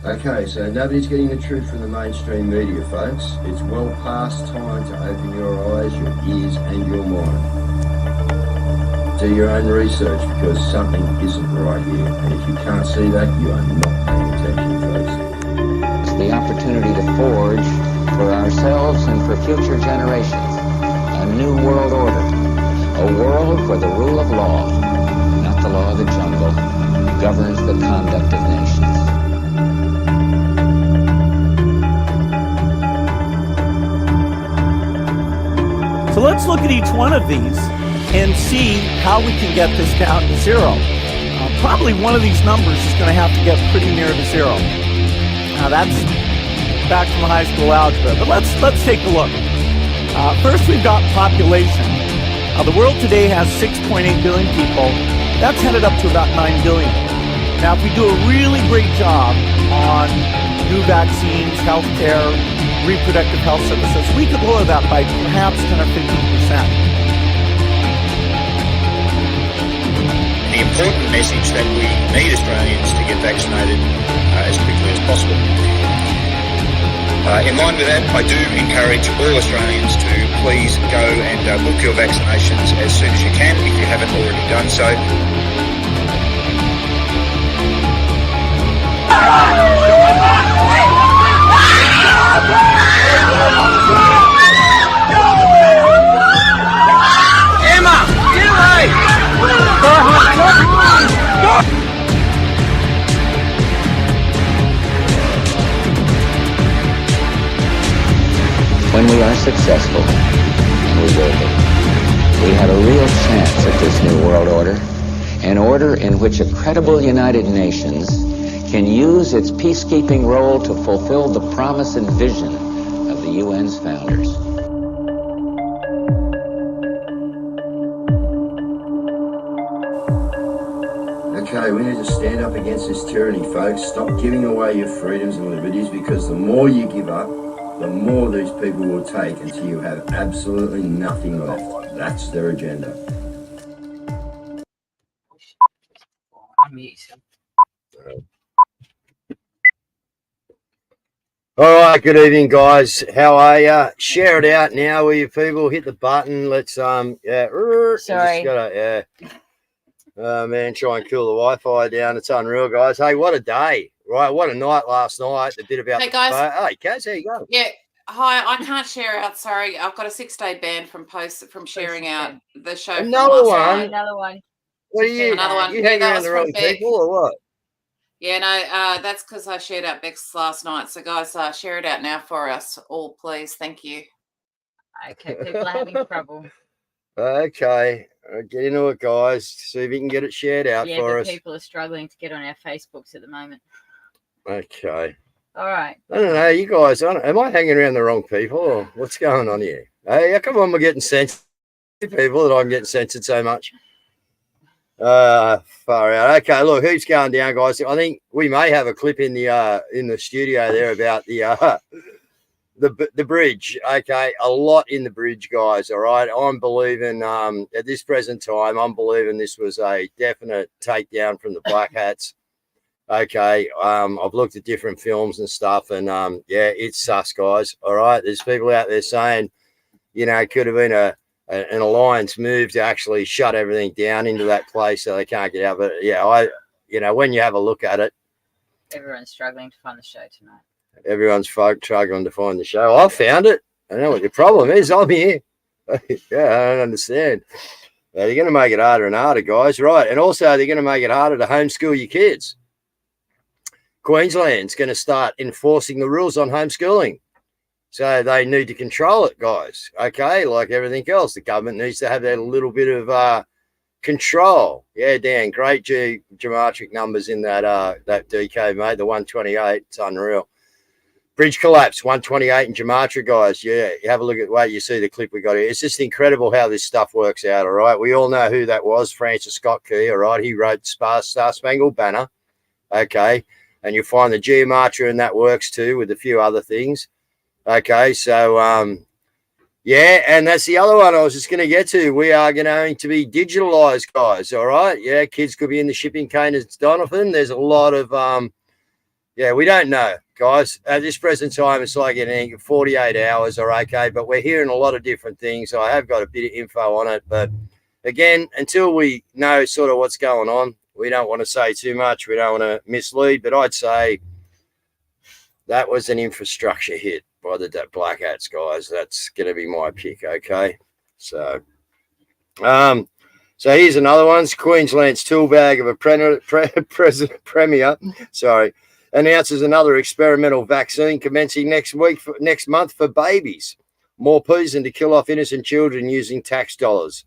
Okay, so nobody's getting the truth from the mainstream media, folks. It's well past time to open your eyes, your ears, and your mind. Do your own research because something isn't right here. And if you can't see that, you are not paying attention, folks. It's the opportunity to forge for ourselves and for future generations a new world order. A world where the rule of law, not the law of the jungle, governs the conduct of nations. So let's look at each one of these and see how we can get this down to zero. Probably one of these numbers is going to have to get pretty near to zero. Now that's back from high school algebra, but let's take a look. First, we've got population. The world today has 6.8 billion people. That's headed up to about 9 billion. Now, if we do a really great job on new vaccines, healthcare, reproductive health services, we could lower that by perhaps 10 or 15%. The important message that we need Australians to get vaccinated as quickly as possible. In line with that, I do encourage all Australians to please go and book your vaccinations as soon as you can if you haven't already done so. Emma, get away! When we are successful, and we will be, we have a real chance at this new world order, an order in which a credible United Nations can use its peacekeeping role to fulfill the promise and vision of the UN's founders. Okay, we need to stand up against this tyranny, folks. Stop giving away your freedoms and liberties, because the more you give up, the more these people will take until you have absolutely nothing left. That's their agenda. All right, good evening, guys. How are you? Share it out now, will you people? Hit the button. Let's Sorry. Man, try and cool the Wi-Fi down. It's unreal, guys. Hey, what a day, right? What a night last night. The bit about Hey, guys. Hey, Cazz, how you going? Yeah. Hi, I can't share out. Sorry, I've got a 6-day ban from sharing out the show. Another one. Another one. What are you? Another one. You hanging around the wrong people or what? Yeah, no, that's because I shared out Beck's last night. So, guys, share it out now for us all, please. Thank you. Okay, people are having trouble. Okay, get into it, guys. See if you can get it shared out for us. People are struggling to get on our Facebooks at the moment. Okay. All right. I don't know, you guys. Am I hanging around the wrong people or what's going on here? Hey, how come we're getting censored? People that I'm getting censored so much. Far out. Okay, look, who's going down, guys? I think we may have a clip in the studio there about the bridge. Okay, a lot in the bridge, guys. All right, I'm believing at this present time, I'm believing this was a definite takedown from the black hats. Okay, I've looked at different films and stuff, and yeah, it's sus, guys. All right, there's people out there saying, you know, it could have been an alliance move to actually shut everything down into that place so they can't get out. But yeah, when you have a look at it, everyone's struggling to find the show tonight. Everyone's struggling to find the show. I found it. I know what your problem is. I'm here. Yeah, I don't understand. They're going to make it harder and harder, guys. Right, and also they're going to make it harder to homeschool your kids. Queensland's going to start enforcing the rules on homeschooling. So they need to control it, guys. Okay, like everything else, the government needs to have that little bit of control. Yeah, Dan, great geometric numbers in that DK, mate. The 128, it's unreal. Bridge collapse, 128 in geometry, guys. Yeah, you have a look at you see the clip we got here. It's just incredible how this stuff works out, all right? We all know who that was, Francis Scott Key, all right? He wrote Star Spangled Banner, okay? And you'll find the geometry and that works too with a few other things. Okay, so, yeah, and that's the other one I was just going to get to. We are going to be digitalized, guys, all right? Yeah, kids could be in the shipping containers, Donovan. There's a lot of Yeah, we don't know, guys. At this present time, it's like anything, 48 hours are okay, but we're hearing a lot of different things. I have got a bit of info on it, but again, until we know sort of what's going on, we don't want to say too much. We don't want to mislead, but I'd say that was an infrastructure hit by the Black Hats, guys. That's going to be my pick, okay? So here's another one. Queensland's tool bag of a premier, announces another experimental vaccine commencing next month for babies. More poison to kill off innocent children using tax dollars.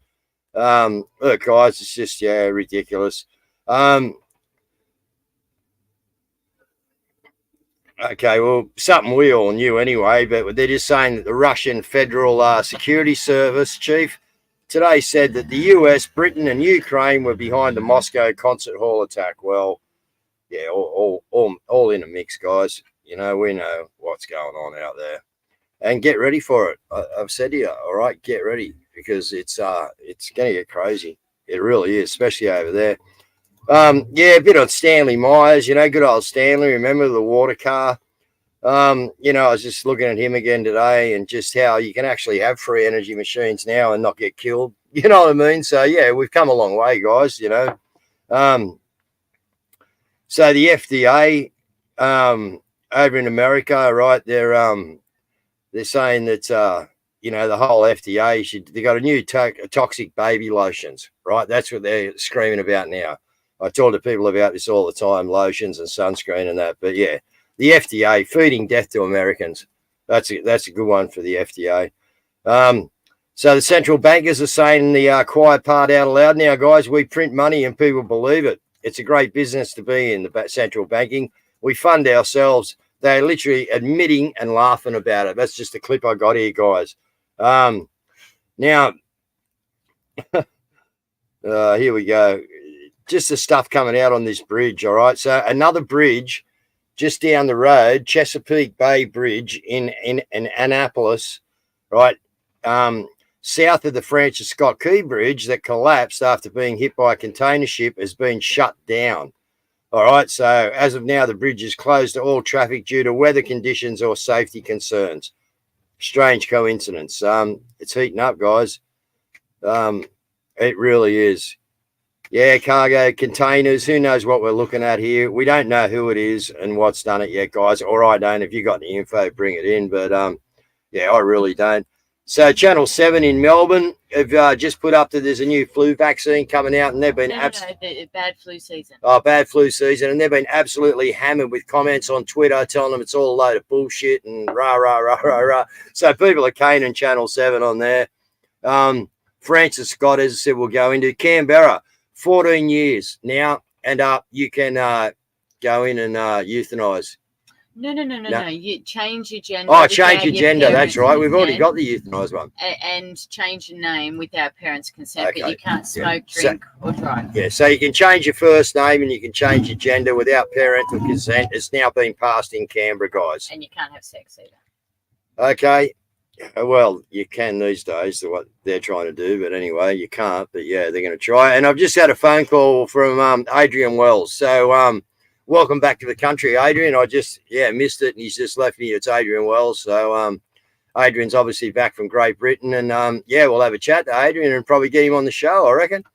Look, guys, it's just ridiculous. Okay, well, something we all knew anyway, but they're just saying that the Russian Federal Security Service chief today said that the US, Britain, and Ukraine were behind the Moscow concert hall attack. Well, yeah, all in a mix, guys. You know, we know what's going on out there, and get ready for it. I've said to you, all right, get ready, because it's going to get crazy. It really is, especially over there. A bit on Stanley Myers, good old Stanley. Remember the water car? I was just looking at him again today, and just how you can actually have free energy machines now and not get killed. You know what I mean? So yeah, we've come a long way, guys. So the FDA over in America, right? They're saying that the whole FDA they got a new toxic baby lotions, right? That's what they're screaming about now. I talk to people about this all the time, lotions and sunscreen and that. But yeah, the FDA feeding death to Americans. That's a good one for the FDA. So the central bankers are saying the quiet part out loud. Now, guys, we print money and people believe it. It's a great business to be in, the central banking. We fund ourselves. They're literally admitting and laughing about it. That's just a clip I got here, guys. Now, here we go. Just the stuff coming out on this bridge, all right? So another bridge just down the road, Chesapeake Bay Bridge in Annapolis, right? South of the Francis Scott Key Bridge that collapsed after being hit by a container ship has been shut down. All right, so as of now, the bridge is closed to all traffic due to weather conditions or safety concerns. Strange coincidence. It's heating up, guys. It really is. Yeah, cargo containers. Who knows what we're looking at here? We don't know who it is and what's done it yet, guys. Or I don't. If you got any info, bring it in. But I really don't. So Channel 7 in Melbourne have just put up that there's a new flu vaccine coming out, and they've been bad flu season. Oh, bad flu season, and they've been absolutely hammered with comments on Twitter telling them it's all a load of bullshit and rah rah rah rah rah. So people are caning Channel 7 on there. Francis Scott, as I said, will go into Canberra, 14 years now, and you can go in and euthanize. No. You change your gender. Oh, change your gender. That's right. We've already got the euthanized one. And change your name without parents' consent, Okay. but you can't smoke, drink, or drive. Yeah, so you can change your first name and you can change your gender without parental consent. It's now been passed in Canberra, guys. And you can't have sex either. Okay. Well, you can these days, what they're trying to do, but anyway, you can't. But yeah, they're going to try. And I've just had a phone call from Adrian Wells. So welcome back to the country, Adrian. I just missed it, and he's just left me. It's Adrian Wells. So Adrian's obviously back from Great Britain, and we'll have a chat to Adrian and probably get him on the show, I reckon.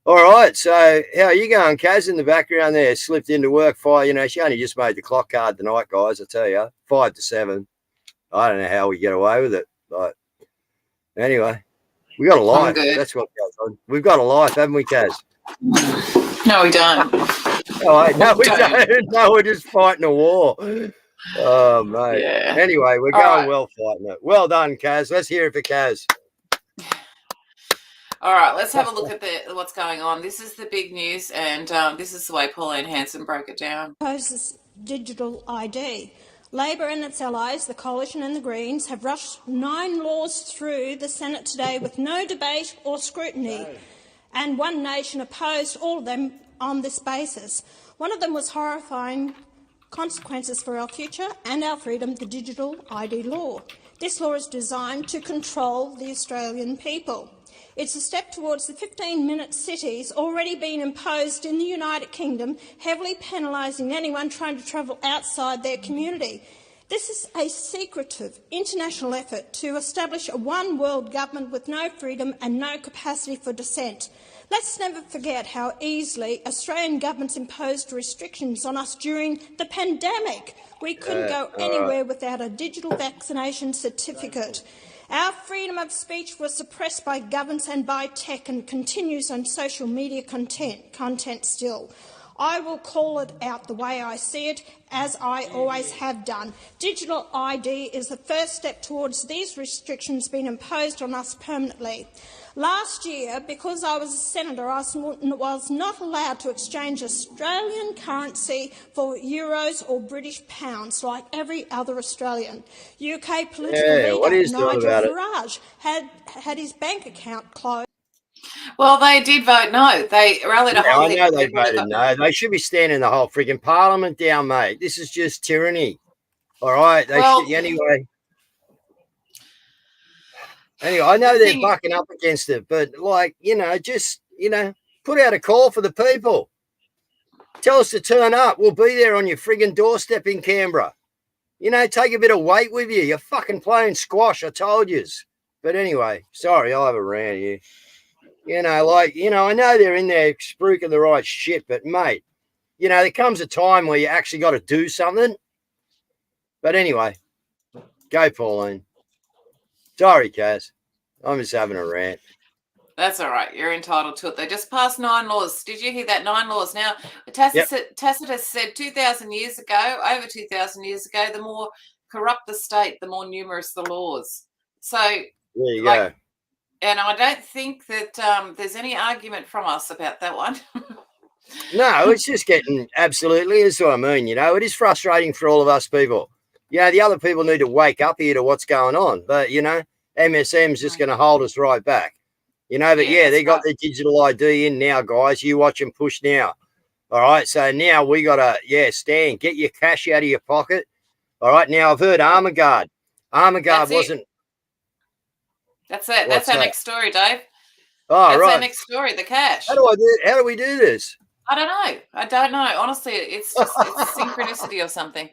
All right. So how are you going, Cazz? In the background there, slipped into work. She only just made the clock card tonight, guys. I tell you, 5 to 7. I don't know how we get away with it, but anyway, we got a life. That's what goes on. We've got a life, haven't we, Cazz? No, we don't. No, we don't. No, we're just fighting a war. Oh, mate. Yeah. Anyway, we're going well fighting it. Well done, Cazz. Let's hear it for Cazz. All right, let's have a look at what's going on. This is the big news, and this is the way Pauline Hanson broke it down. Proposes digital ID. Labor and its allies, the Coalition and the Greens, have rushed 9 laws through the Senate today with no debate or scrutiny, and One Nation opposed all of them on this basis. One of them was horrifying consequences for our future and our freedom, the digital ID law. This law is designed to control the Australian people. It's a step towards the 15-minute cities already being imposed in the United Kingdom, heavily penalising anyone trying to travel outside their community. This is a secretive international effort to establish a one-world government with no freedom and no capacity for dissent. Let's never forget how easily Australian governments imposed restrictions on us during the pandemic. We couldn't go anywhere without a digital vaccination certificate. Our freedom of speech was suppressed by governments and by tech and continues on social media content still. I will call it out the way I see it, as I always have done. Digital ID is the first step towards these restrictions being imposed on us permanently. Last year, because I was a senator, I was not allowed to exchange Australian currency for euros or British pounds like every other Australian. UK political leader Nigel Farage had his bank account closed. Well, they did vote no. They rallied a whole I know they voted no. They should be standing the whole freaking parliament down, mate. This is just tyranny. All right, they should anyway. Anyway, I know they're bucking up against it, but just put out a call for the people. Tell us to turn up. We'll be there on your friggin' doorstep in Canberra. Take a bit of weight with you. You're fucking playing squash, I told yous. But anyway, sorry, I'll have a rant here. I know they're in there spruiking the right shit, but mate, there comes a time where you actually got to do something. But anyway, go Pauline. Sorry, Cazz. I'm just having a rant. That's all right. You're entitled to it. They just passed 9 laws. Did you hear that? 9 laws. Now, Tacitus said 2,000 years ago, over 2,000 years ago, the more corrupt the state, the more numerous the laws. So there you go. And I don't think that there's any argument from us about that one. No, it's just getting absolutely, is what I mean. It is frustrating for all of us people. The other people need to wake up here to what's going on. But, MSM's just going to hold us right back. But they got their digital ID in now, guys. You watch them push now. All right, so now we got to, Stan, get your cash out of your pocket. All right, now I've heard ArmgGuard. ArmgGuard wasn't. That's it. That's our next story, Dave. Oh, That's right. our next story, the cash. How do we do this? I don't know. Honestly, it's just it's synchronicity or something.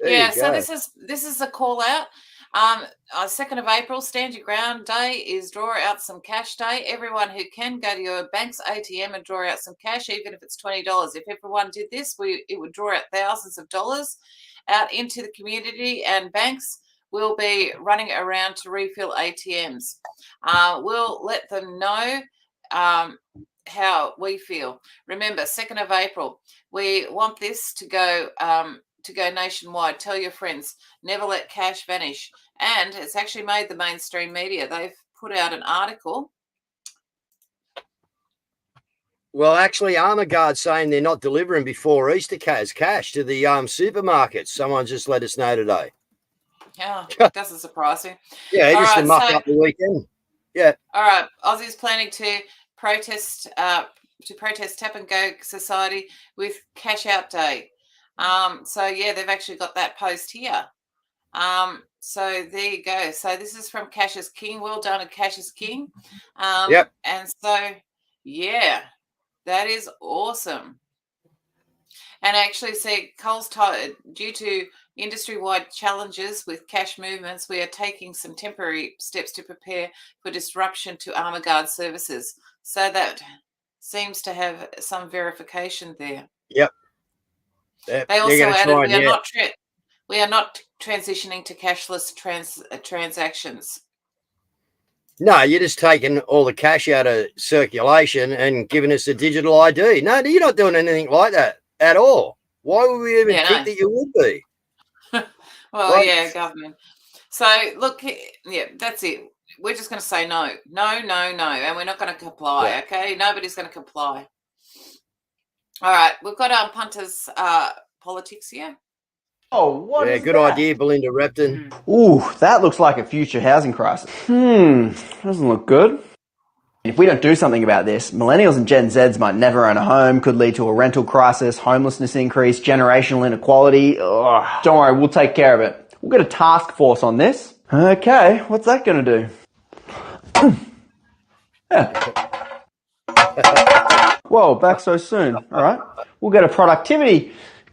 There So this is a call out. 2nd of April, Stand Your Ground Day is Draw Out Some Cash Day. Everyone who can go to your bank's ATM and draw out some cash, even if it's $20. If everyone did this, it would draw out thousands of dollars out into the community, and banks will be running around to refill ATMs. We'll let them know how we feel. Remember, 2nd of April, we want this to go nationwide. Tell your friends, never let cash vanish. And it's actually made the mainstream media. They've put out an article. Well, actually, ArmgGuard's saying they're not delivering before Easter cash to the supermarkets. Someone just let us know today. Yeah, it doesn't surprise me. Yeah, just to muck up the weekend. Yeah. All right, Aussie's planning to protest Tap and Go Society with Cash Out Day. They've actually got that post here. So there you go. So this is from Cash is King. Well done, Cash is King. Yep. And so, that is awesome. And I actually see Coles due to industry-wide challenges with cash movements, we are taking some temporary steps to prepare for disruption to ArmgGuard services. So that seems to have some verification there. Yep. They also added we are not transitioning to cashless transactions. No, you're just taking all the cash out of circulation and giving us a digital ID. No, you're not doing anything like that at all. Why would we even think that you would be? Well, government. So, look, that's it. We're just going to say no, and we're not going to comply, okay? Nobody's going to comply. All right, we've got punters politics here. Oh, what is good that? idea, Belinda Repton. Ooh, that looks like a future housing crisis. Doesn't look good. If we don't do something about this, millennials and Gen Zs might never own a home, could lead to a rental crisis, homelessness increase, generational inequality. Ugh. Don't worry, we'll take care of it. We'll get a task force on this. Okay, what's that going to do? Yeah. Whoa, back so soon. All right. We'll get a productivity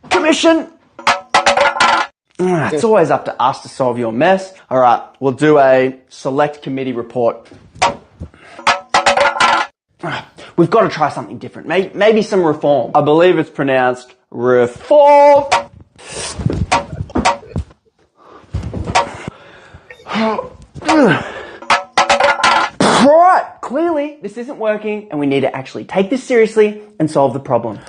commission. It's always up to us to solve your mess. All right. We'll do a select committee report. We've got to try something different. Maybe some reform. I believe it's pronounced reform. Right, clearly this isn't working and we need to actually take this seriously and solve the problem.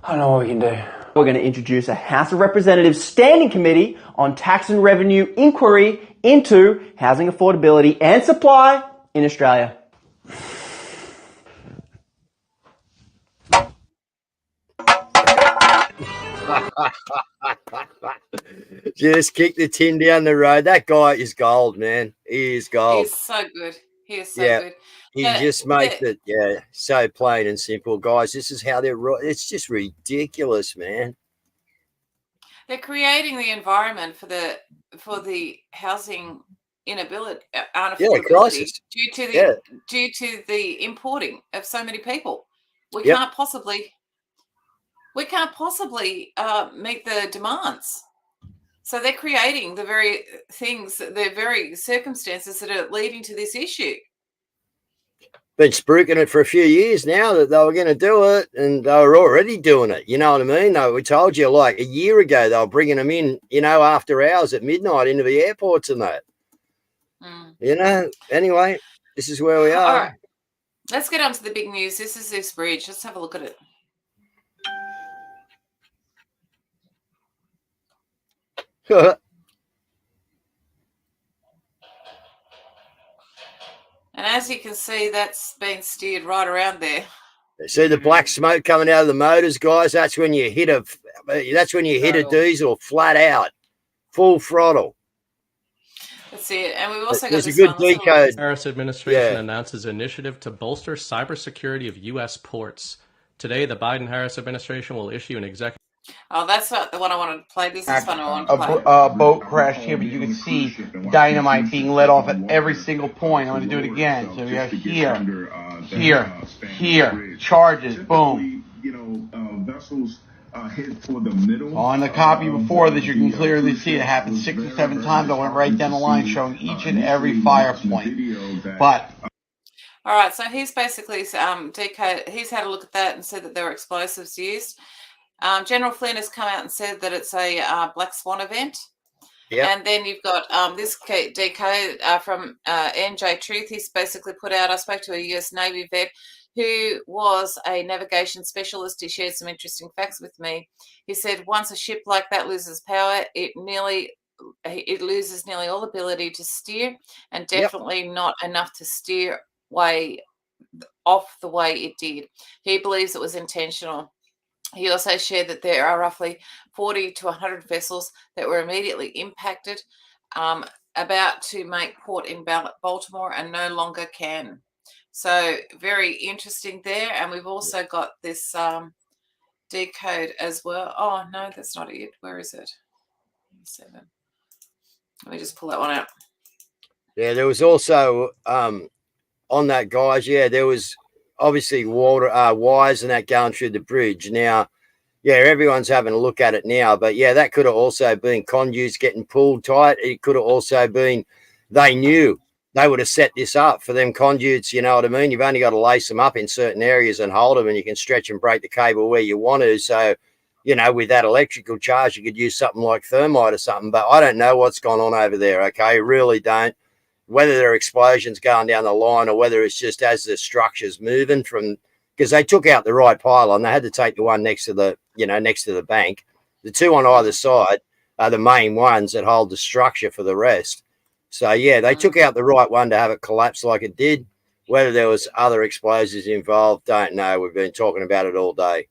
I know what we can do. We're going to introduce a House of Representatives Standing Committee on Tax and Revenue Inquiry into housing affordability and supply in Australia. Just kick the tin down the road. That guy is gold, man. He is gold. He's so good. He is so good. He just makes it, so plain and simple, guys. This is how they're. It's just ridiculous, man. They're creating the environment for the housing unaffordability crisis. due to the importing of so many people. We can't possibly meet the demands. So they're creating the very things, the very circumstances that are leading to this issue. Been spruiking it for a few years now that they were going to do it, and they were already doing it. You know what I mean? We told you like a year ago they were bringing them in, after hours at midnight into the airports and that. Anyway, this is where we are. All right. Let's get on to the big news. This is this bridge. Let's have a look at it. And as you can see, that's been steered right around there. See the black smoke coming out of the motors, guys? That's when you hit a diesel flat out, full throttle. That's it. And we've also got There's this a good decode. Harris administration announces initiative to bolster cybersecurity of U.S. ports. Today, the Biden-Harris administration will issue an executive. Oh, that's not the one I wanted to play. This is one I wanted to play. A boat crashed here, but you can see dynamite being let off at every single point. I'm going to do it again. So we have here, charges, boom. Vessels head for the middle. On the copy before this, you can clearly see it happened 6 or 7 times. I went right down the line showing each and every fire point. But all right, so he's basically he's had a look at that and said that there were explosives used. General Flynn has come out and said that it's a Black Swan event. Yeah. And then you've got this decode from NJ Truth. He's basically put out, I spoke to a US Navy vet who was a navigation specialist. He shared some interesting facts with me. He said once a ship like that loses power, it loses nearly all ability to steer, and definitely not enough to steer way off the way it did. He believes it was intentional. He also shared that there are roughly 40 to 100 vessels that were immediately impacted, about to make port in Baltimore and no longer can. So very interesting there. And we've also got this decode as well. Oh, no, that's not it. Where is it? 7. Let me just pull that one out. Yeah, there was also on that, guys. Yeah, there was obviously water wires and that going through the bridge. Now, everyone's having a look at it now, but that could have also been conduits getting pulled tight. It could have also been they knew they would have set this up for them conduits. You know what I mean? You've only got to lace them up in certain areas and hold them, and you can stretch and break the cable where you want to. So, with that electrical charge, you could use something like thermite or something, but I don't know what's gone on over there. Okay, really don't. Whether there are explosions going down the line or whether it's just as the structure's moving from, because they took out the right pylon. They had to take the one next to the bank. The two on either side are the main ones that hold the structure for the rest. So, they took out the right one to have it collapse like it did. Whether there was other explosives involved, don't know. We've been talking about it all day.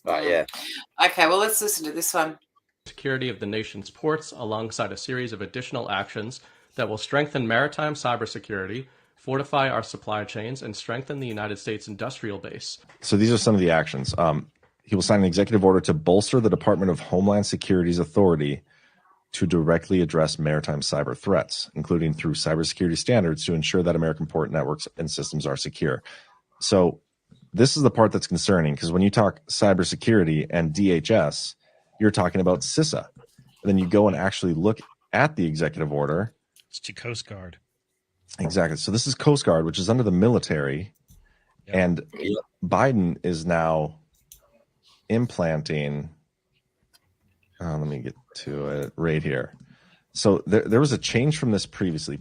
But, Okay, well, let's listen to this one. Security of the nation's ports alongside a series of additional actions that will strengthen maritime cybersecurity, fortify our supply chains, and strengthen the United States industrial base. So these are some of the actions. He will sign an executive order to bolster the Department of Homeland Security's authority to directly address maritime cyber threats, including through cybersecurity standards to ensure that American port networks and systems are secure. So this is the part that's concerning, because when you talk cybersecurity and DHS, you're talking about CISA. And then you go and actually look at the executive order. It's to Coast Guard. Exactly. So this is Coast Guard, which is under the military. Yep. And Biden is now implanting, let me get to it right here. So there was a change from this previously.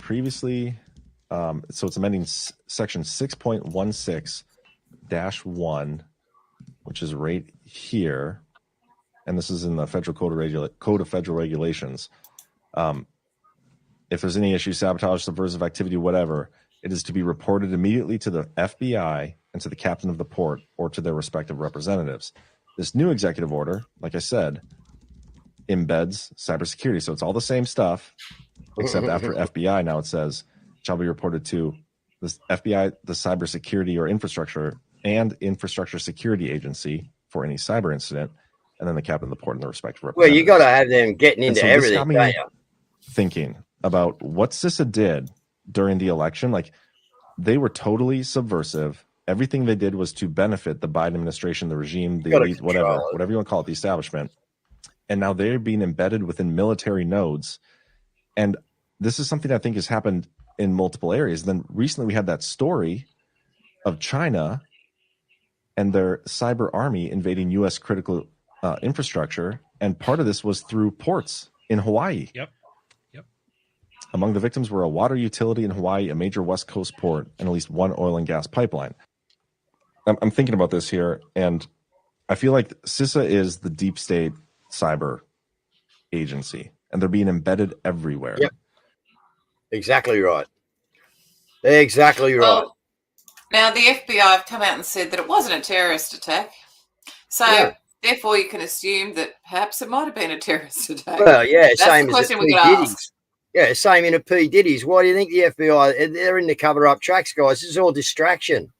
So it's amending section 6.16-1, which is right here. And this is in the Federal Code of Federal Regulations. If there's any issue, sabotage, subversive activity, whatever, it is to be reported immediately to the FBI and to the captain of the port or to their respective representatives. This new executive order, like I said, embeds cybersecurity. So it's all the same stuff, except after FBI, now it says, shall be reported to the FBI, the Cybersecurity or Infrastructure Security Agency for any cyber incident, and then the captain of the port and the respective representatives. Well, you got to have them getting into everything. This got me thinking about what CISA did during the election. Like, they were totally subversive. Everything they did was to benefit the Biden administration, the regime, the elite, whatever you want to call it, the establishment. And now they're being embedded within military nodes. And this is something I think has happened in multiple areas. Then recently we had that story of China and their cyber army invading U.S. critical infrastructure. And part of this was through ports in Hawaii. Yep. Among the victims were a water utility in Hawaii, a major West Coast port, and at least one oil and gas pipeline. I'm thinking about this here, and I feel like CISA is the deep state cyber agency, and they're being embedded everywhere. Yep. Exactly right. Exactly right. Well, now, the FBI have come out and said that it wasn't a terrorist attack. So, therefore, you can assume that perhaps it might have been a terrorist attack. Well, yeah, that's same the as question the we P. got to Diddy's. ask. Yeah, same in a P. Diddy's. Why do you think the FBI, they're in the cover-up tracks, guys? This is all distraction.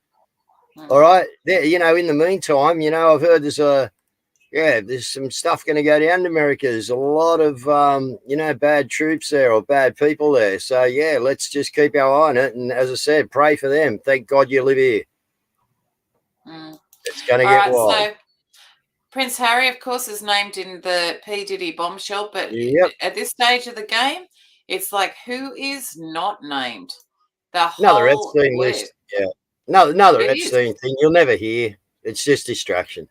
All right? In the meantime, I've heard there's some stuff going to go down to America. There's a lot of, bad troops there or bad people there. So, let's just keep our eye on it. And as I said, pray for them. Thank God you live here. It's going to get wild. So Prince Harry, of course, is named in the P. Diddy bombshell. But at this stage of the game, it's like, who is not named? Another Epstein list. Yeah. Another Epstein thing you'll never hear. It's just distraction.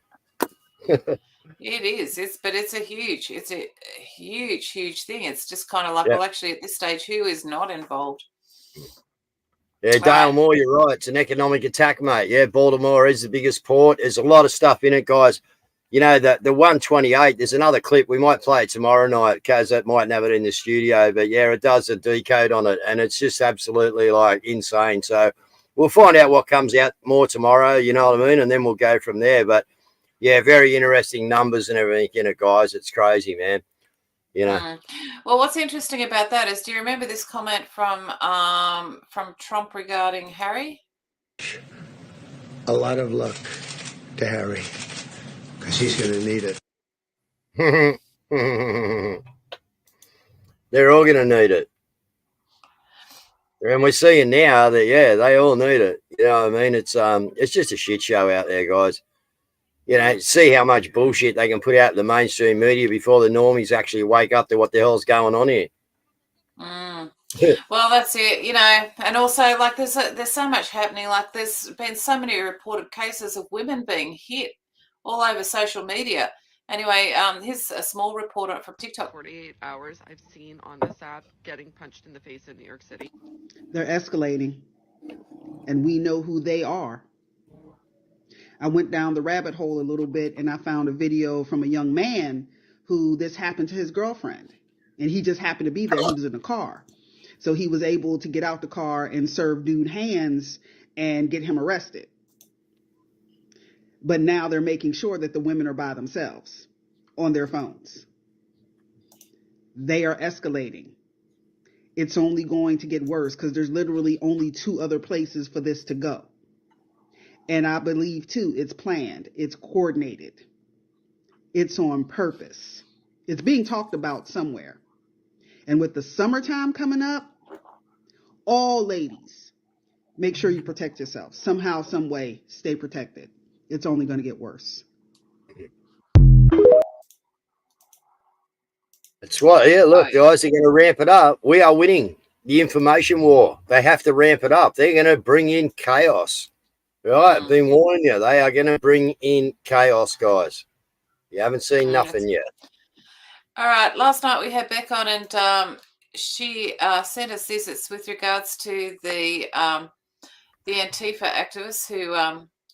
It is. It's a huge thing. It's just kind of like, well, actually, at this stage, who is not involved? Yeah, Dale Moore, you're right. It's an economic attack, mate. Yeah, Baltimore is the biggest port. There's a lot of stuff in it, guys. The 128, there's another clip. We might play it tomorrow night. Cazz, that mightn't have it in the studio. But, it does a decode on it. And it's just absolutely, insane. So we'll find out what comes out more tomorrow, you know what I mean? And then we'll go from there. But, very interesting numbers and everything in it, guys. It's crazy, man. Well, what's interesting about that is, do you remember this comment from Trump regarding Harry? A lot of luck to Harry, because he's going to need it. They're all going to need it. And we're seeing now that, they all need it. You know what I mean? It's just a shit show out there, guys. See how much bullshit they can put out in the mainstream media before the normies actually wake up to what the hell's going on here. Well, that's it, and also, there's so much happening. There's been so many reported cases of women being hit all over social media. Anyway, here's a small report from TikTok. 48 hours I've seen on this app getting punched in the face in New York City. They're escalating, and we know who they are. I went down the rabbit hole a little bit, and I found a video from a young man who this happened to his girlfriend, and he just happened to be there. He was in the car. So he was able to get out the car and serve dude hands and get him arrested. But now they're making sure that the women are by themselves on their phones. They are escalating. It's only going to get worse because there's literally only 2 other places for this to go. And I believe, too, it's planned. It's coordinated. It's on purpose. It's being talked about somewhere. And with the summertime coming up, all ladies, make sure you protect yourself. Somehow, some way, stay protected. It's only going to get worse. That's right. Yeah, look, guys, they're going to ramp it up. We are winning the information war. They have to ramp it up. They're going to bring in chaos. Right? Been warning you. They are going to bring in chaos, guys. You haven't seen nothing yet. All right. Last night we had Beck on, and she sent us this. It's with regards to the Antifa activists who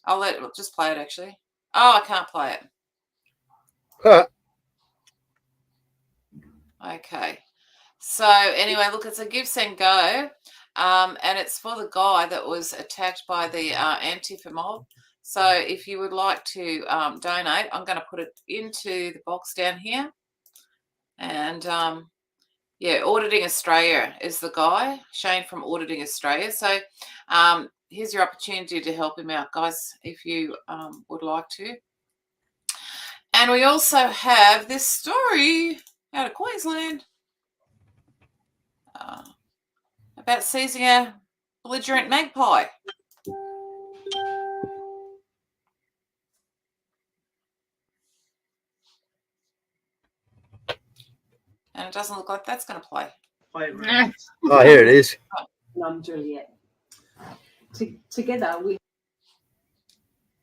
I'll just play it actually. Oh, I can't play it. Huh. Okay. So anyway, look, it's a give, send, go. And it's for the guy that was attacked by the Antifa mob. So if you would like to donate, I'm going to put it into the box down here. And yeah, Auditing Australia is the guy, Shane from Auditing Australia. So here's your opportunity to help him out, guys, if you would like to. And we also have this story out of Queensland about seizing a belligerent magpie. And it doesn't look like that's going to play. Oh, here it is. I'm Juliet. Together,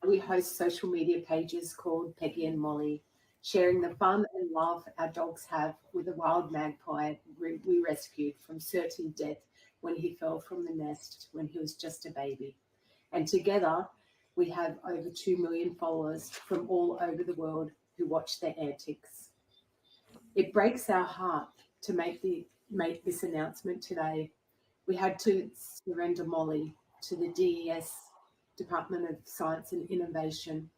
we host social media pages called Peggy and Molly, sharing the fun and love our dogs have with a wild magpie we rescued from certain death when he fell from the nest when he was just a baby. And together, we have over 2 million followers from all over the world who watch their antics. It breaks our heart to make this announcement today. We had to surrender Molly to the DES, Department of Science and Innovation,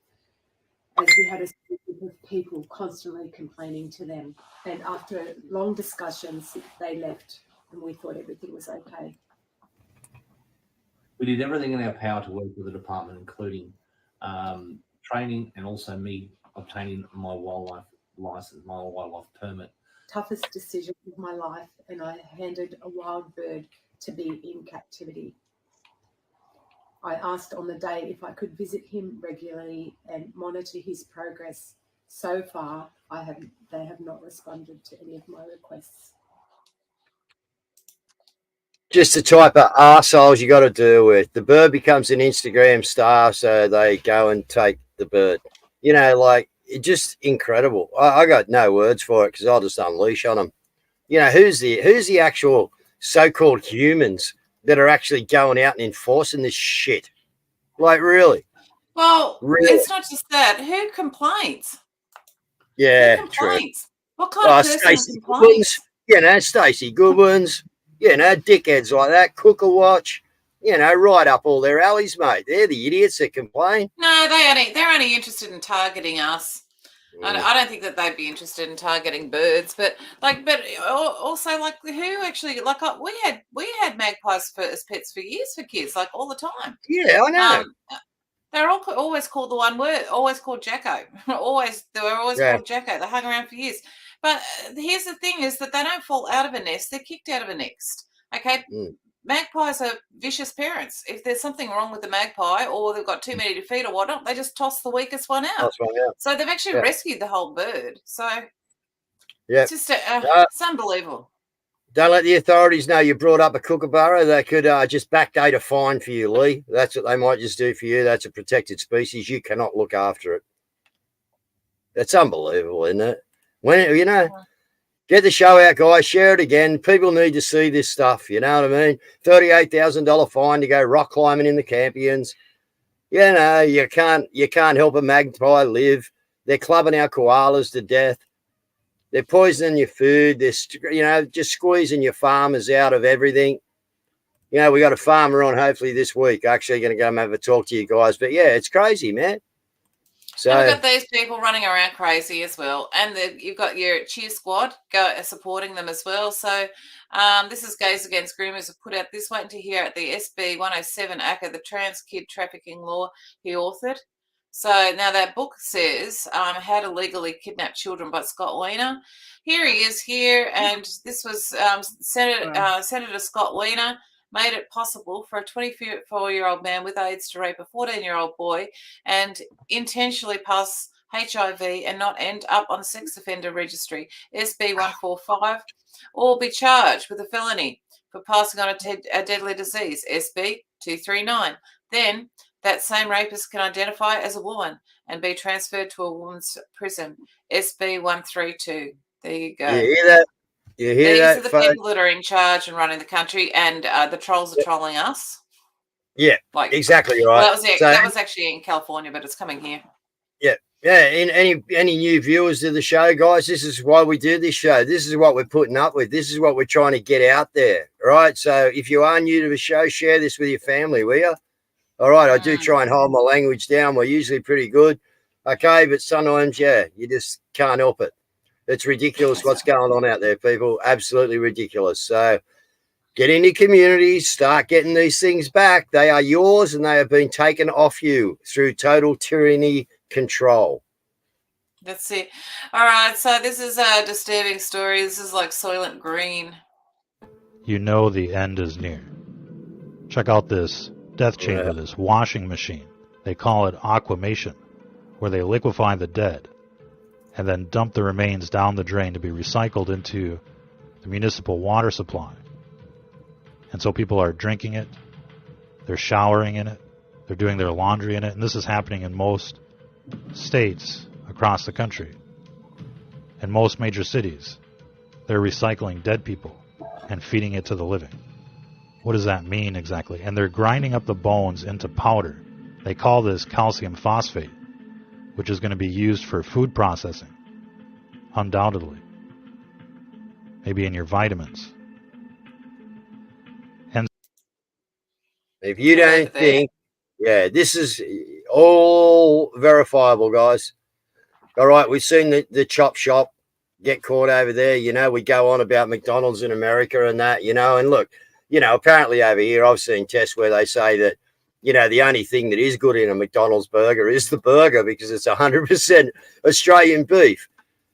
as we had a group of people constantly complaining to them. And after long discussions, they left and we thought everything was okay. We did everything in our power to work with the department, including training and also me obtaining my wildlife license, my wildlife permit. Toughest decision of my life, and I handed a wild bird to be in captivity. I asked on the day if I could visit him regularly and monitor his progress. So far, they have not responded to any of my requests. Just the type of arseholes you got to deal with. The bird becomes an Instagram star, so they go and take the bird. You know, like, it's just incredible. I got no words for it because I'll just unleash on them. You know, who's the actual so-called humans that are actually going out and enforcing this shit? Like, really? Well, really? It's not just that. Who complains? Yeah, Who complains? true. What kind of person Stacey complains? Goodwins, you know, Stacey Goodwins, you know, dickheads like that, Cooker Watch, you know, right up all their alleys, mate. They're the idiots that complain. No, they're only interested in targeting us. I don't think that they'd be interested in targeting birds, but also like who actually like we had magpies as pets for years for kids, like all the time. Yeah, I know. They're always called the one word, always called Jacko. They were always called Jacko. They hung around for years. But here's the thing: is that they don't fall out of a nest; they're kicked out of a nest. Okay. Magpies are vicious parents. If there's something wrong with the magpie or they've got too many to feed or whatnot, they just toss the weakest one out. So they've actually rescued the whole bird. So it's just it's unbelievable. Don't let the authorities know you brought up a kookaburra. They could just backdate a fine for you, Lee. That's what they might just do for you. That's a protected species. You cannot look after it. That's unbelievable, isn't it? When you know. Get the show out, guys. Share it again. People need to see this stuff. You know what I mean? $38,000 fine to go rock climbing in the Campions. You know, you can't help a magpie live. They're clubbing our koalas to death. They're poisoning your food. They're, just squeezing your farmers out of everything. You know, we got a farmer on hopefully this week. Actually going to go and have a talk to you guys. But yeah, it's crazy, man. So and we've got these people running around crazy as well, and you've got your cheer squad supporting them as well. So this is Gays Against Groomers have put out this, waiting to hear at the SB 107 ACCA, the trans kid trafficking law he authored. So now that book says How to Legally Kidnap Children by Scott Wiener. Here he is here, and this was Senator Scott Wiener made it possible for a 24-year-old man with AIDS to rape a 14-year-old boy and intentionally pass HIV and not end up on the sex offender registry, SB 145, or be charged with a felony for passing on a deadly disease, SB 239. Then that same rapist can identify as a woman and be transferred to a woman's prison, SB 132. There you go. You hear that? You hear These that, are the folks? people that are in charge and running the country, and the trolls are trolling us. Yeah, Like exactly right. Well, that was actually in California, but it's coming here. Yeah. In any new viewers to the show, guys, this is why we do this show. This is what we're putting up with. This is what we're trying to get out there, right? So if you are new to the show, share this with your family, will you? All right, I do try and hold my language down. We're usually pretty good, okay, but sometimes, yeah, you just can't help it. It's ridiculous what's going on out there, people. Absolutely ridiculous. So get into communities, start getting these things back. They are yours and they have been taken off you through total tyranny control. That's it. All right, so this is a disturbing story. This is like Soylent Green. You know the end is near. Check out this death chamber, this washing machine. They call it aquamation, where they liquefy the dead and then dump the remains down the drain to be recycled into the municipal water supply. And so people are drinking it, they're showering in it, they're doing their laundry in it, and this is happening in most states across the country. In most major cities, they're recycling dead people and feeding it to the living. What does that mean exactly? And they're grinding up the bones into powder. They call this calcium phosphate, which is going to be used for food processing, undoubtedly. Maybe in your vitamins. And if you don't think, this is all verifiable, guys. All right, we've seen the chop shop get caught over there. You know, we go on about McDonald's in America and that, you know, and look, you know, apparently over here I've seen tests where they say that, you know, the only thing that is good in a McDonald's burger is the burger because it's 100% Australian beef.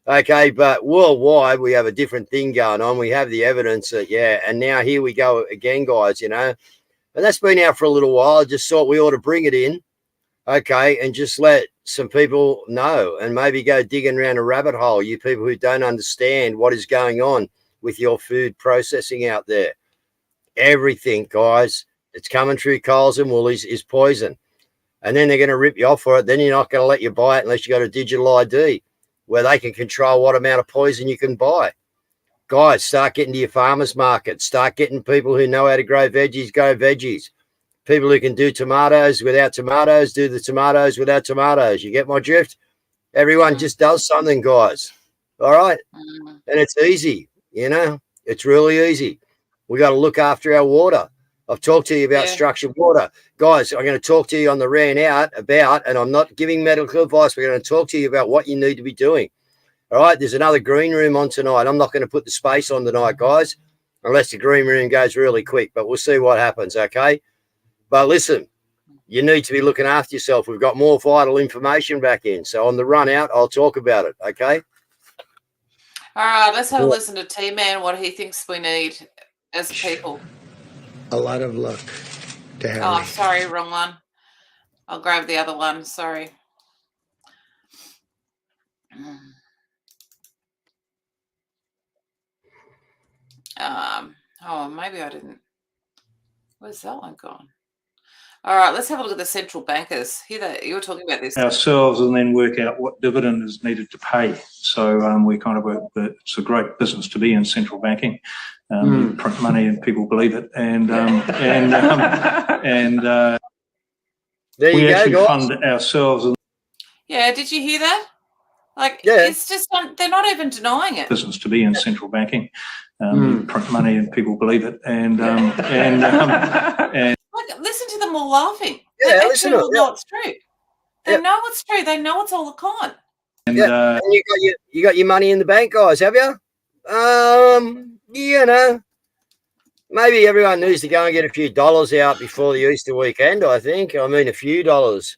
Okay, but worldwide we have a different thing going on. We have the evidence that, and now here we go again, guys, you know. And that's been out for a little while. I just thought we ought to bring it in, okay, and just let some people know and maybe go digging around a rabbit hole, you people who don't understand what is going on with your food processing out there. Everything, guys, it's coming through Coles and Woolies is poison. And then they're going to rip you off for it. Then you're not going to let you buy it unless you got a digital ID where they can control what amount of poison you can buy. Guys, start getting to your farmers market. Start getting people who know how to grow veggies. People who can do tomatoes without tomatoes, do the tomatoes without tomatoes. You get my drift? Everyone just does something, guys. All right? And it's easy, you know. It's really easy. We got to look after our water. I've talked to you about structured water. Guys, I'm going to talk to you on the rant out about, and I'm not giving medical advice, we're going to talk to you about what you need to be doing. All right, there's another green room on tonight. I'm not going to put the space on tonight, guys, unless the green room goes really quick, but we'll see what happens, okay? But listen, you need to be looking after yourself. We've got more vital information back in. So on the run out, I'll talk about it, okay? All right, let's have a listen to T-Man, what he thinks we need as people. A lot of luck to Harry. Oh, sorry, wrong one. I'll grab the other one. Sorry. Maybe I didn't. Where's that one gone? All right, let's have a look at the central bankers. You were talking about this ourselves, and then work out what dividend is needed to pay. So we kind of work. It's a great business to be in, central banking. You print money and people believe it, and there we you actually go, fund ourselves. And yeah, did you hear that? Like, it's just they're not even denying it. Business to be in, central banking. You print money and people believe it, and Look, listen to them all laughing. Yeah, they listen actually to know it's true. They know it's true. They know it's all a con. And you got your money in the bank, guys, have you? You know, maybe everyone needs to go and get a few dollars out before the Easter weekend, I think. I mean, a few dollars.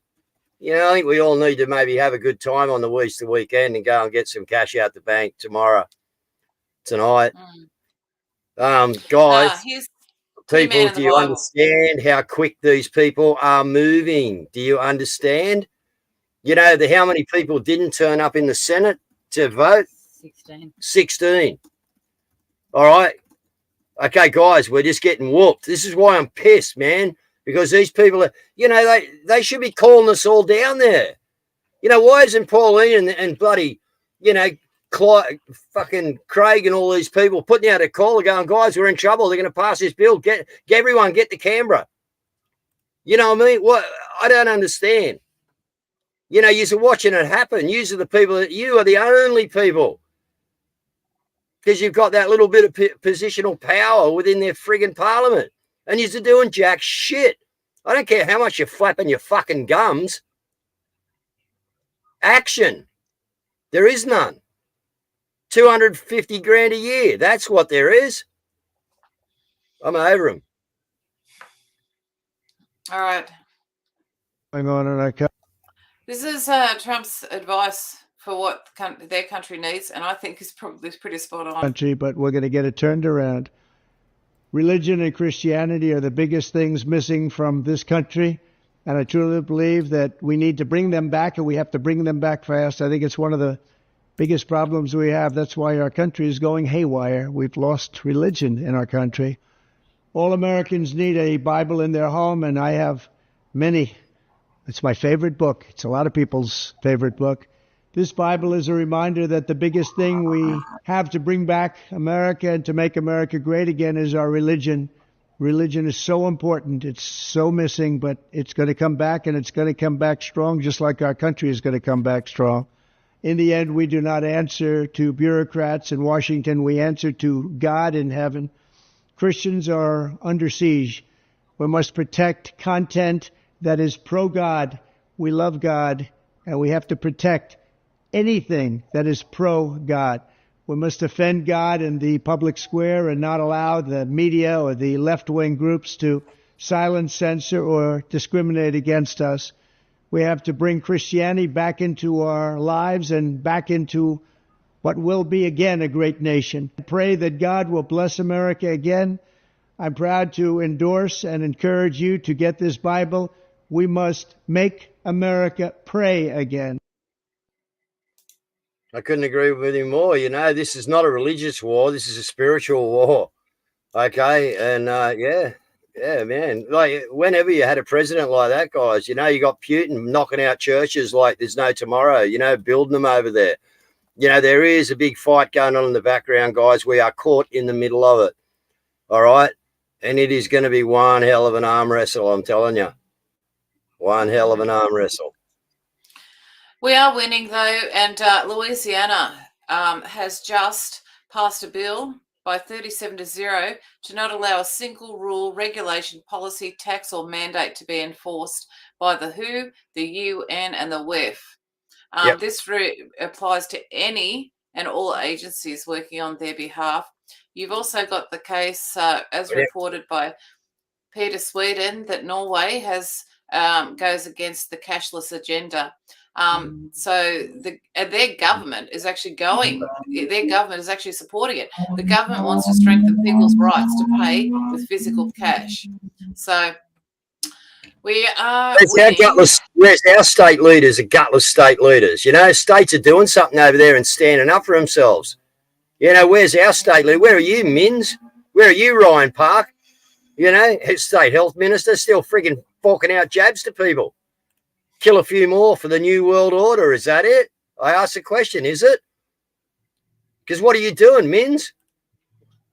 You know, I think we all need to maybe have a good time on the Easter weekend and go and get some cash out the bank tonight. Guys, Here's people, in do the you Bible. understand how quick these people are moving? Do you understand? You know, how many people didn't turn up in the Senate to vote? 16. All right. Okay, guys, we're just getting whooped. This is why I'm pissed, man, because these people are, you know, they should be calling us all down there. You know, why isn't Pauline and bloody, you know, fucking Craig and all these people putting out a call going, guys, we're in trouble. They're going to pass this bill. Get everyone, get to Canberra. You know what I mean? What? I don't understand. You know, you're watching it happen. You are the people you are the only people, because you've got that little bit of positional power within their friggin' parliament, and you're doing jack shit. I don't care how much you're flapping your fucking gums. Action. There is none. 250 grand a year. That's what there is. I'm over them. All right. Going on in our This is Trump's advice for what their country needs, and I think is probably pretty spot on. country, but we're going to get it turned around. Religion and Christianity are the biggest things missing from this country, and I truly believe that we need to bring them back, and we have to bring them back fast. I think it's one of the biggest problems we have. That's why our country is going haywire. We've lost religion in our country. All Americans need a Bible in their home, and I have many. It's my favorite book. It's a lot of people's favorite book. This Bible is a reminder that the biggest thing we have to bring back America and to make America great again is our religion. Religion is so important. It's so missing, but it's going to come back, and it's going to come back strong, just like our country is going to come back strong. In the end, we do not answer to bureaucrats in Washington. We answer to God in heaven. Christians are under siege. We must protect content that is pro-God. We love God, and we have to protect anything that is pro-God. We must defend God in the public square and not allow the media or the left-wing groups to silence, censor, or discriminate against us. We have to bring Christianity back into our lives and back into what will be again a great nation. I pray that God will bless America again. I'm proud to endorse and encourage you to get this Bible. We must make America pray again. I couldn't agree with him more. You know, this is not a religious war. This is a spiritual war. Okay. And yeah, man. Like, whenever you had a president like that, guys, you know, you got Putin knocking out churches like there's no tomorrow, you know, building them over there. You know, there is a big fight going on in the background, guys. We are caught in the middle of it. All right. And it is going to be one hell of an arm wrestle, I'm telling you. One hell of an arm wrestle. We are winning, though, and Louisiana has just passed a bill by 37-0 to not allow a single rule, regulation, policy, tax, or mandate to be enforced by the WHO, the UN, and the WEF. This applies to any and all agencies working on their behalf. You've also got the case, as reported by Peter Sweden, that Norway has goes against the cashless agenda. So their government is actually supporting it. The government wants to strengthen people's rights to pay with physical cash. So we are. Where's our state leaders, the gutless state leaders? You know, states are doing something over there and standing up for themselves. You know, where's our state leader? Where are you, Mins? Where are you, Ryan Park? You know, state health minister still frigging forking out jabs to people. Kill a few more for the new world order. Is that it? I ask the question, is it? Because what are you doing, Mins?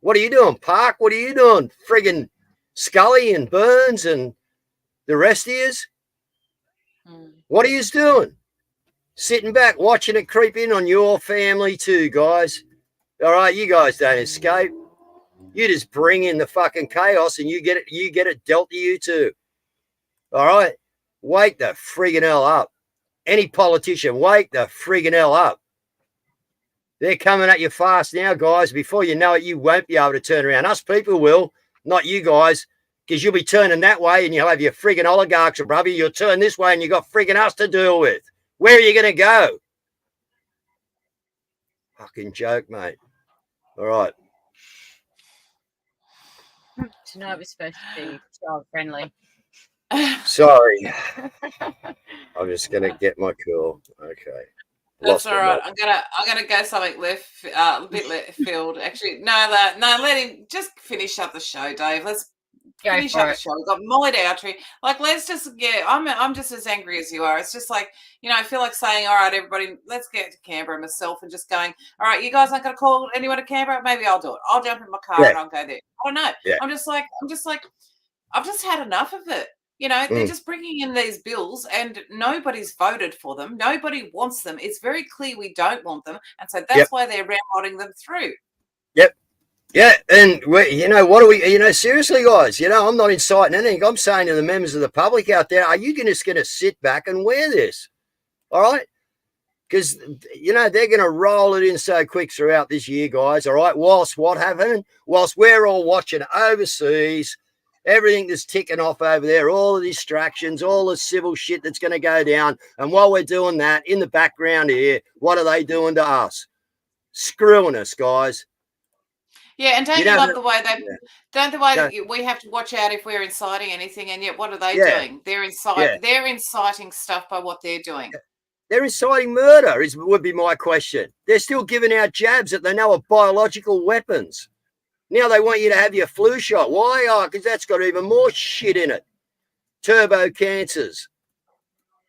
What are you doing, Park? What are you doing? Friggin' Scully and Burns and the rest of yous? What are yous doing? Sitting back, watching it creep in on your family too, guys. All right, you guys don't escape. You just bring in the fucking chaos and you get it dealt to you too. All right? Wake the friggin' hell up. Any politician, wake the friggin' hell up. They're coming at you fast now, guys. Before you know it, you won't be able to turn around. Us people will, not you guys, because you'll be turning that way and you'll have your friggin' oligarchs above you. You'll turn this way and you got friggin' us to deal with. Where are you going to go? Fucking joke, mate. All right. Tonight was supposed to be child friendly. Sorry. I'm just going to get my cool. Okay. That's all right. I'm gonna go something a bit left field. Actually, no, let him just finish up the show, Dave. Let's finish up the show. We've got Molly Dowtry. Like, let's just I'm just as angry as you are. It's just like, I feel like saying, all right, everybody, let's get to Canberra myself, and just going, all right, you guys aren't gonna call anyone to Canberra? Maybe I'll do it. I'll jump in my car and I'll go there. I don't know. Yeah. I'm just like, I've just had enough of it. They're just bringing in these bills and nobody's voted for them. Nobody wants them. It's very clear we don't want them. And so that's why they're ramrodding them through. Yep. Yeah. And, what do we, seriously, guys, I'm not inciting anything. I'm saying to the members of the public out there, are you just going to sit back and wear this? All right? Because, they're going to roll it in so quick throughout this year, guys. All right? Whilst we're all watching overseas, everything that's ticking off over there, all the distractions, all the civil shit that's going to go down. And while we're doing that, in the background here, what are they doing to us? Screwing us, guys. Yeah, and don't you love the way we have to watch out if we're inciting anything, and yet what are they doing? They're inciting stuff by what they're doing. They're inciting murder, would be my question. They're still giving out jabs that they know are biological weapons. Now they want you to have your flu shot. Why? Oh, because that's got even more shit in it. Turbo cancers,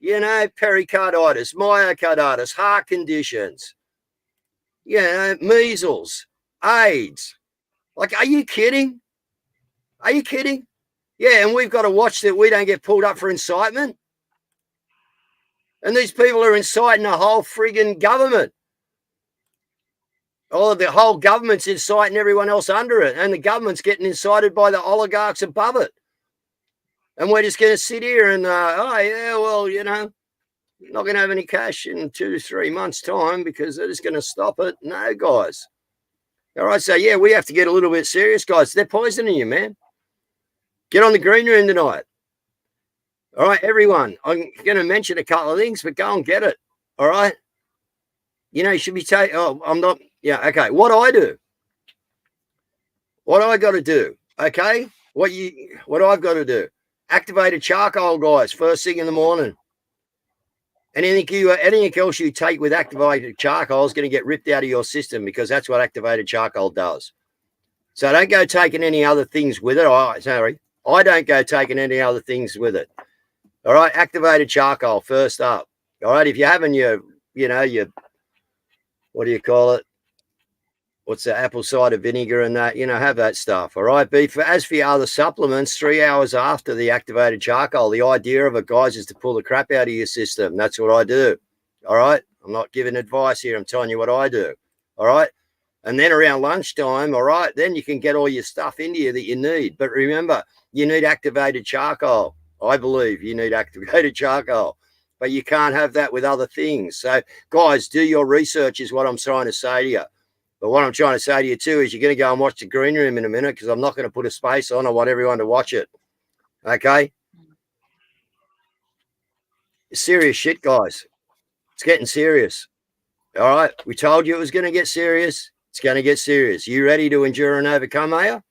pericarditis, myocarditis, heart conditions, measles, AIDS. Like, are you kidding? Are you kidding? Yeah, and we've got to watch that we don't get pulled up for incitement. And these people are inciting the whole friggin' government. Oh, the whole government's inciting everyone else under it, and the government's getting incited by the oligarchs above it. And we're just going to sit here and, not going to have any cash in 2 to 3 months' time because they're just going to stop it. No, guys. All right, so, we have to get a little bit serious, guys. They're poisoning you, man. Get on the green room tonight. All right, everyone. I'm going to mention a couple of things, but go and get it. All right? You should be taking... Oh, I'm not... Yeah, okay. What I do? What I got to do? Okay? What I've got to do? Activated charcoal, guys, first thing in the morning. Anything else you take with activated charcoal is going to get ripped out of your system because that's what activated charcoal does. So don't go taking any other things with it. I don't go taking any other things with it. All right, activated charcoal first up. All right, if you're having your what do you call it? What's the apple cider vinegar and that? Have that stuff. All right. As for your other supplements, 3 hours after the activated charcoal, the idea of it, guys, is to pull the crap out of your system. That's what I do. All right. I'm not giving advice here. I'm telling you what I do. All right. And then around lunchtime, all right, then you can get all your stuff into you that you need. But remember, you need activated charcoal. I believe you need activated charcoal. But you can't have that with other things. So, guys, do your research is what I'm trying to say to you. But what I'm trying to say to you, too, is you're going to go and watch the green room in a minute because I'm not going to put a space on. I want everyone to watch it. Okay? It's serious shit, guys. It's getting serious. All right? We told you it was going to get serious. It's going to get serious. You ready to endure and overcome, are you?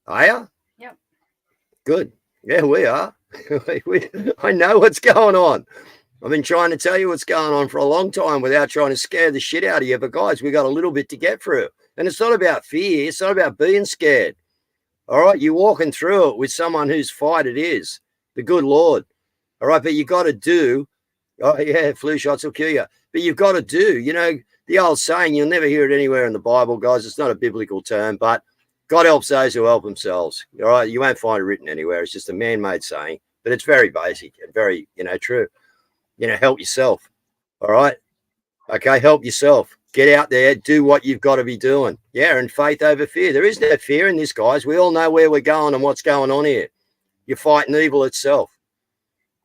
Are you? Yep. Good. Yeah, we are. I know what's going on. I've been trying to tell you what's going on for a long time without trying to scare the shit out of you. But, guys, we got a little bit to get through. And it's not about fear. It's not about being scared. All right? You're walking through it with someone whose fight it is. The good Lord. All right? But you got to do. Oh, yeah, flu shots will kill you. But you've got to do. The old saying, you'll never hear it anywhere in the Bible, guys. It's not a biblical term. But God helps those who help themselves. All right? You won't find it written anywhere. It's just a man-made saying. But it's very basic and very, true. Help yourself. All right. Okay. Help yourself. Get out there. Do what you've got to be doing. Yeah. And faith over fear. There is no fear in this, guys. We all know where we're going and what's going on here. You're fighting evil itself.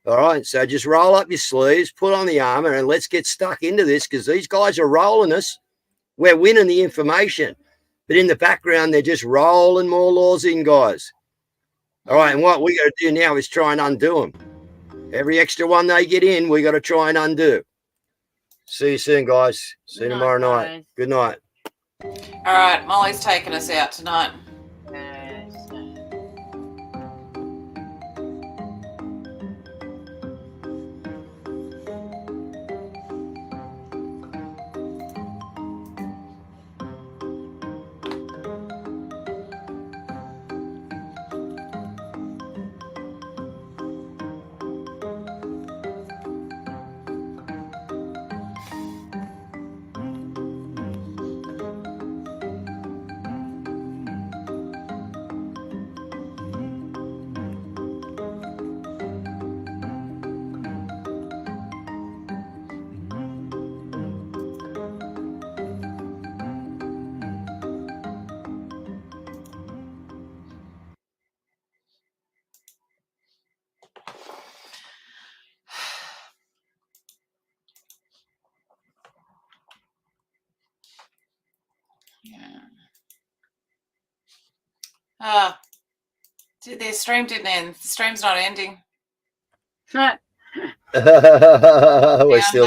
All right. So just roll up your sleeves, put on the armor, and let's get stuck into this because these guys are rolling us. We're winning the information. But in the background, they're just rolling more laws in, guys. All right, and what we got to do now is try and undo them. Every extra one they get in, we got to try and undo. See you soon, guys. See you tomorrow night. Good night. All right, Molly's taking us out tonight. The stream didn't end. The stream's not ending. We're still